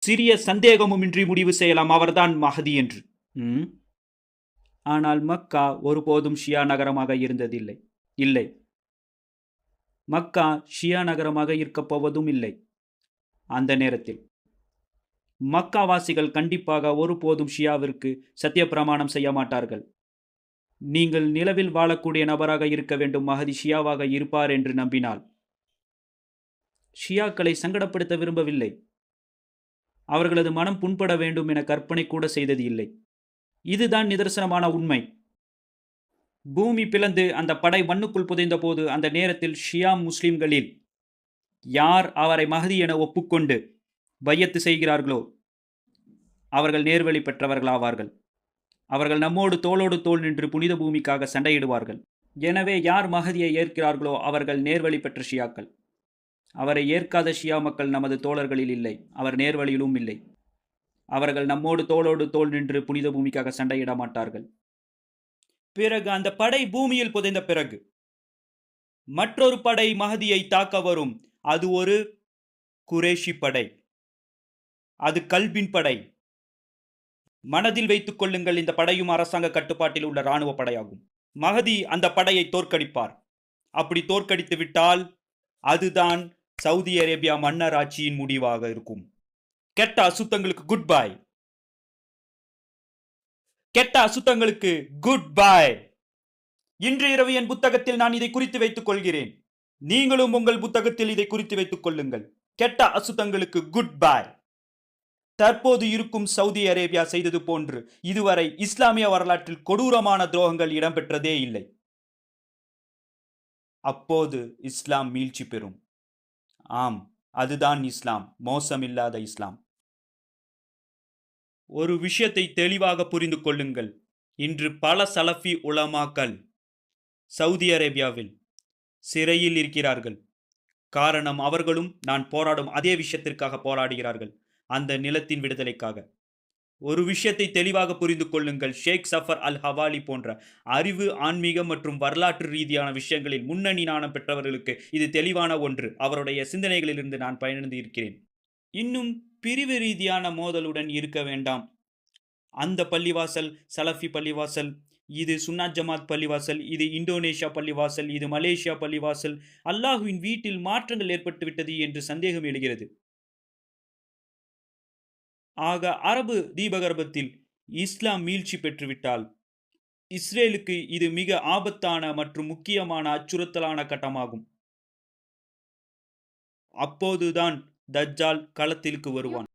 சிறிய சந்தேகமுமின்றி முடிவு செய்யலாம் அவர்தான் மஹதி என்று. ம். ஆனால் மக்கா ஒருபோதும் ஷியா நகரமாக இருந்ததில்லை. இல்லை, மக்கா ஷியா நகரமாக இருக்கப் போவதும் இல்லை. அந்த நேரத்தில் மக்காவாசிகள் கண்டிப்பாக ஒருபோதும் ஷியாவிற்கு சத்திய பிரமாணம் செய்ய மாட்டார்கள். நீங்கள் நிலவில் வாழக்கூடிய நபராக இருக்க வேண்டும், மஹதி ஷியாவாக இருப்பார் என்று நம்பினால். ஷியாக்களை சங்கடப்படுத்த விரும்பவில்லை. அவர்களது மனம் புண்பட வேண்டும் என கற்பனை கூட செய்தது இல்லை. இதுதான் நிதர்சனமான உண்மை. பூமி பிளந்து அந்த படை மண்ணுக்குள் புதைந்த போது அந்த நேரத்தில் ஷியா முஸ்லிம்களில் யார் அவரை மஹதி என ஒப்புக்கொண்டு பையத்து செய்கிறார்களோ அவர்கள் நேர்வழி பெற்றவர்களாவார்கள். அவர்கள் நம்மோடு தோளோடு தோள் நின்று புனித பூமிக்காக சண்டையிடுவார்கள். எனவே யார் மஹதியை ஏற்கிறார்களோ அவர்கள் நேர்வழி பெற்ற ஷியாக்கள். அவரை ஏற்காத ஷியா மக்கள் நமது தோழர்களில் இல்லை, அவர் நேர்வழியிலும் இல்லை. அவர்கள் நம்மோடு தோளோடு தோள் நின்று புனித பூமிக்காக சண்டையிட மாட்டார்கள். பிறகு அந்த படை பூமியில் புதைந்த பிறகு மற்றொரு படை மஹதியை தாக்க வரும். அது ஒரு குரேஷி படை. அது கல்பின் படை. மனதில் வைத்துக் கொள்ளுங்கள், இந்த படையும் அரசாங்க கட்டுப்பாட்டில் உள்ள இராணுவ படையாகும். மஹதி அந்த படையை தோற்கடிப்பார். அப்படி தோற்கடித்து விட்டால் அதுதான் சவுதி அரேபியா மன்னர் ஆட்சியின் முடிவாக இருக்கும். கெட்ட அசுத்தங்களுக்கு குட் பை. கெட்ட அசுத்தங்களுக்கு குட் பை. இன்று இரவு என் புத்தகத்தில் நான் இதை குறித்து வைத்துக் கொள்கிறேன். நீங்களும் உங்கள் புத்தகத்தில் இதை குறித்து வைத்துக் கொள்ளுங்கள். கெட்ட அசுத்தங்களுக்கு குட் பை. தற்போது இருக்கும் சவுதி அரேபியா செய்தது போன்று இதுவரை இஸ்லாமிய வரலாற்றில் கொடூரமான துரோகங்கள் இடம்பெற்றதே இல்லை. அப்போது இஸ்லாம் மீழ்ச்சி பெறும். ஆம், அதுதான் இஸ்லாம், மோசமில்லாத இஸ்லாம். ஒரு விஷயத்தை தெளிவாக புரிந்து கொள்ளுங்கள். இன்று பல சலஃபி உலமாக்கள் சவுதி அரேபியாவில் சிறையில் இருக்கிறார்கள். காரணம், அவர்களும் நான் போராடும் அதே விஷயத்திற்காக போராடுகிறார்கள், அந்த நிலத்தின் விடுதலைக்காக. ஒரு விஷயத்தை தெளிவாக புரிந்து கொள்ளுங்கள். ஷேக் சஃபர் அல் ஹவாலி போன்ற அறிவு, ஆன்மீகம் மற்றும் வரலாற்று ரீதியான விஷயங்களில் முன்னணி ஞானம் பெற்றவர்களுக்கு இது தெளிவான ஒன்று. அவருடைய சிந்தனைகளிலிருந்து நான் பயணித்து இருக்கிறேன். இன்னும் பிரிவு ரீதியான மோதலுடன் இருக்க வேண்டாம். அந்த பள்ளிவாசல் சலஃபி பள்ளிவாசல், இது சுன்னாத் ஜமாத் பள்ளிவாசல், இது இந்தோனேஷியா பள்ளிவாசல், இது மலேசியா பள்ளிவாசல். அல்லாஹுவின் வீட்டில் மாற்றங்கள் ஏற்பட்டுவிட்டது என்று சந்தேகம் எழுகிறது. ஆக அரபு தீபகற்பத்தில் இஸ்லாம் மீழ்ச்சி பெற்றுவிட்டால் இஸ்ரேலுக்கு இது மிக ஆபத்தான மற்றும் முக்கியமான அச்சுறுத்தலான கட்டமாகும். அப்போதுதான் தஜ்ஜால் களத்திற்கு வருவான்.